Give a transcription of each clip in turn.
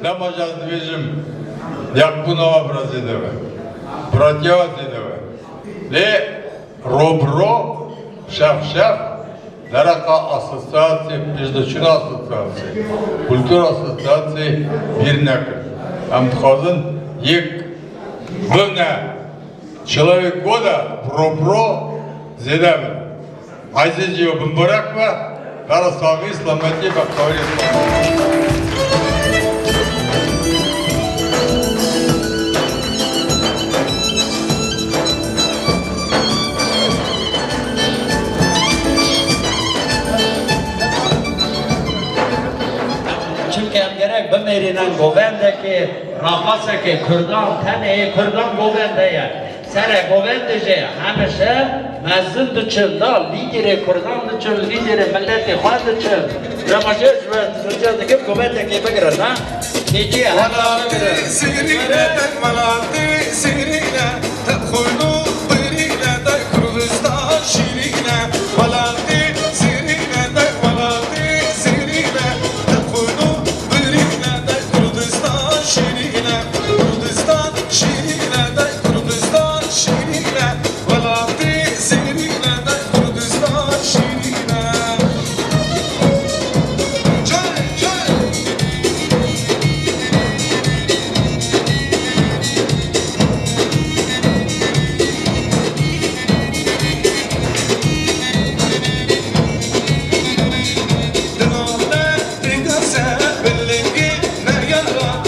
Lemajaz bizim yakbuna obraz edeve. Pratyavaz edeve. Le robro şef Daraka asosiyatsiya, pejdochuna asosiyatsiya, kultur asosiyatsiya bir nakr. Амтхазын ек бына человек года про зедавы. Азизио бымбараква, Карасави, Сламати, Бактари. Gerek bimerinden govendeki rahaseki Kürdan tane Kürdan govendeye sere govendece hemşe mezun dışında lideri Kürdan dışında lideri milleti xan dışında ramajez ve sıcadaki govendeki begiren ha niçi hala begiren malati sirine tadkhulu birine da Kürdistan şirine malati sirine da malati sirine tadkhulu şirine, Kürdistan şirine de Kürdistan şirine, Valati zirine de Kürdistan şirine. Çay, çay. Dönümde dinlerse belli ne yara.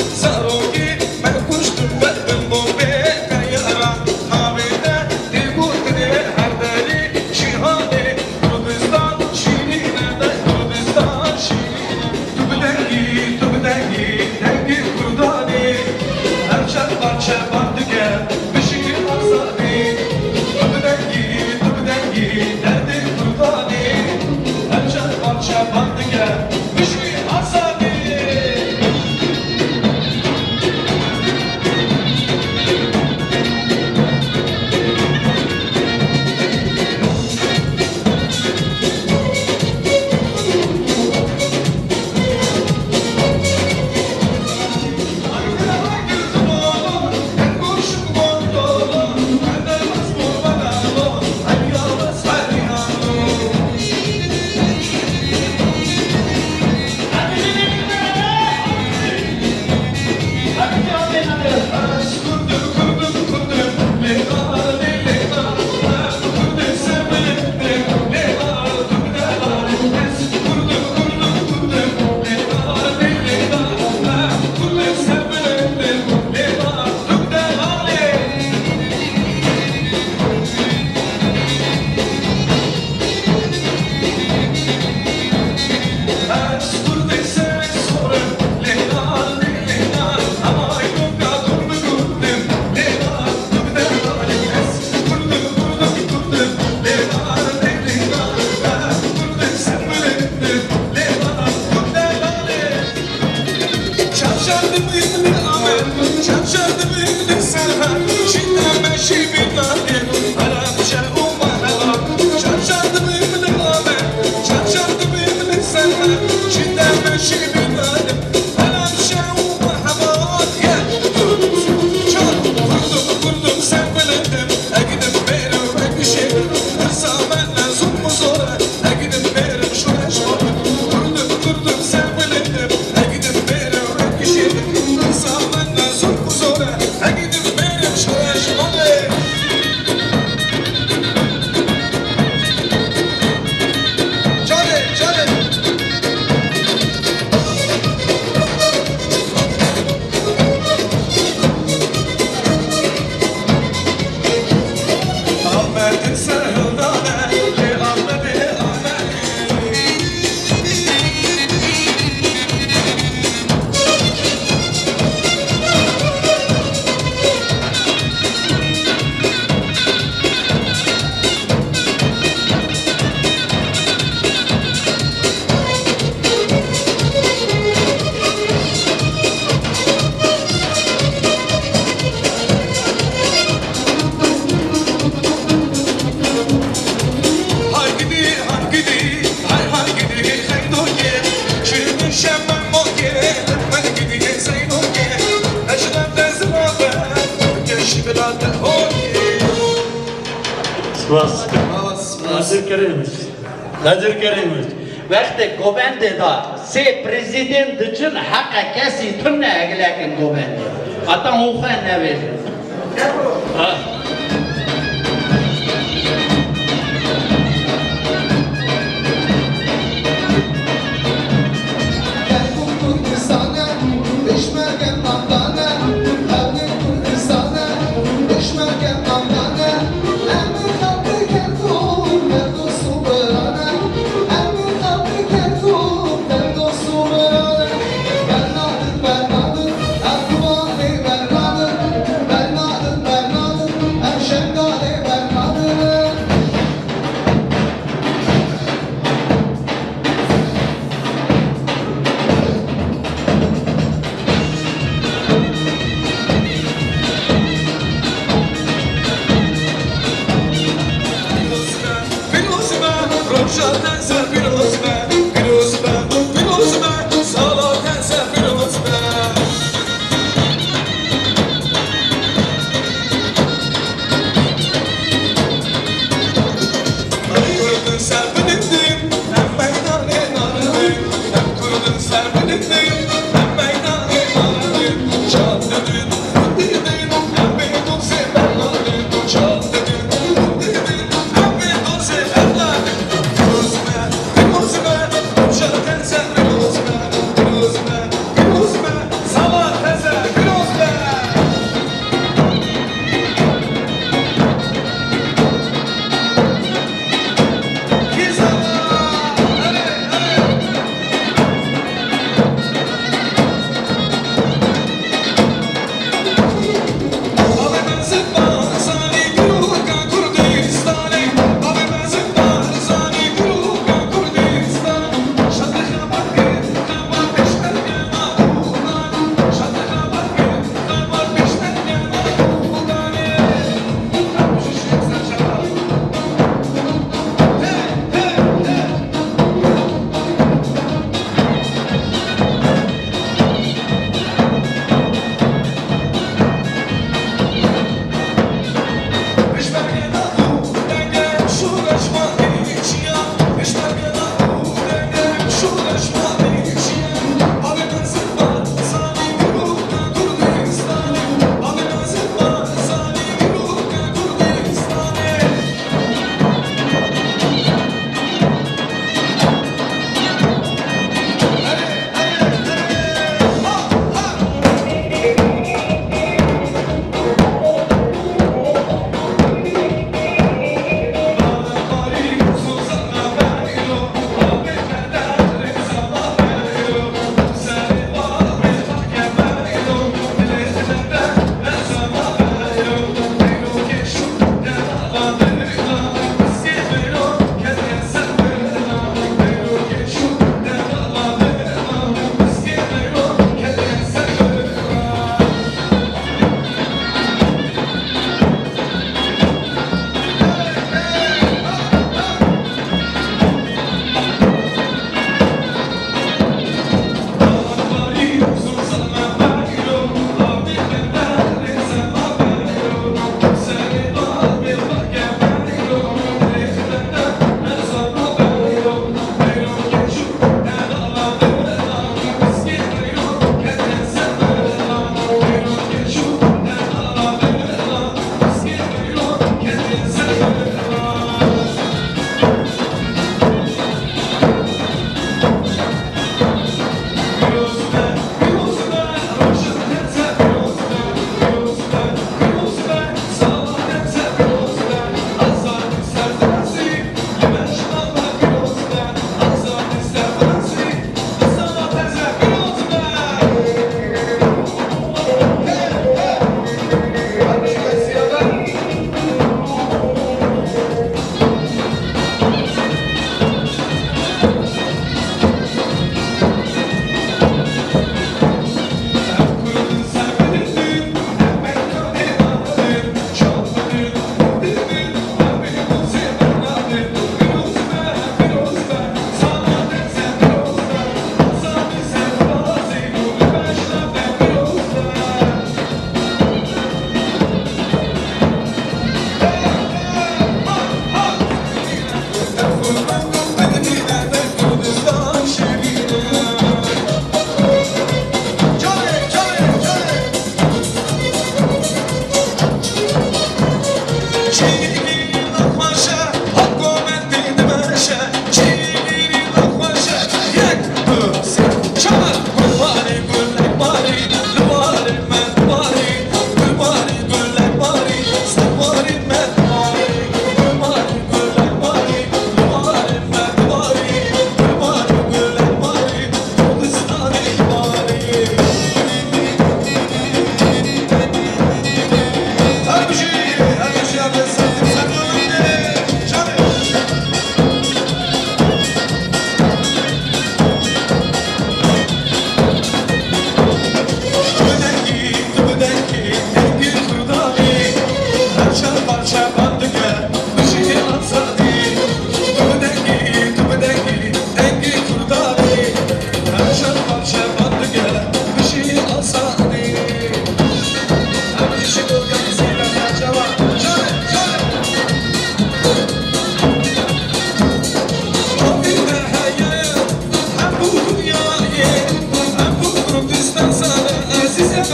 Kurdum sen biledim, gidip verir, kişi, insanlar zor mu zor? Sivas. Nazır Kerim'miş. Nazır Kerim'miş. Vakti govende da se prezident için hakka kesi tünne eglekin govende. Atan ufen ne verir? Ha.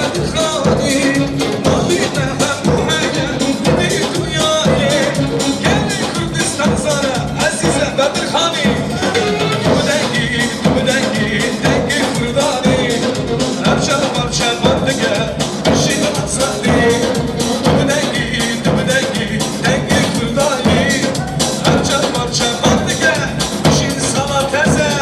بدخانی نابید هم مهیم دی دنیای گل کردستان زاره عزیزم بدخانی تو دنگی دنگی کردانی هرچه parça bandıge بشین azadi تو دنگی دنگی کردانی هرچه parça bandıge بشین sana teze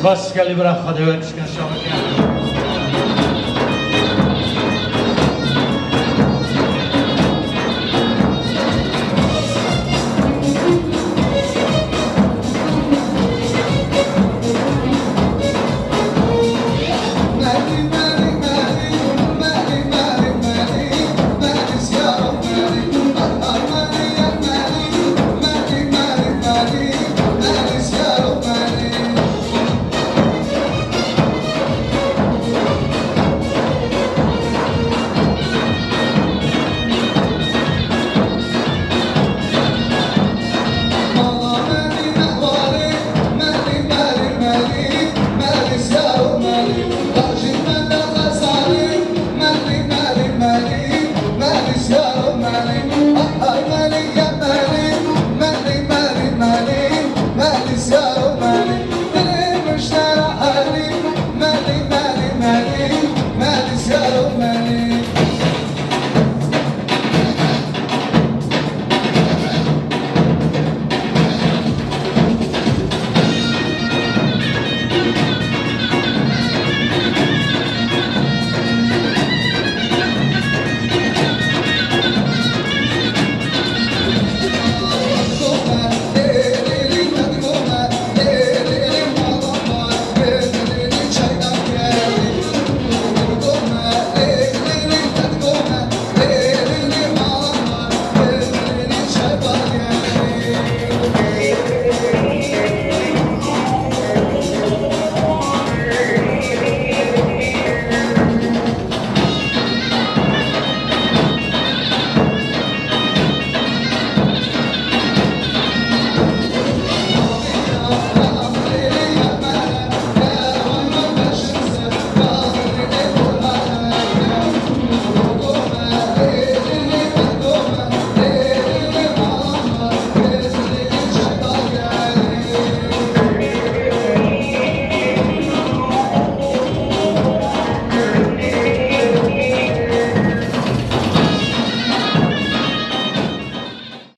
بس کلی برای خدا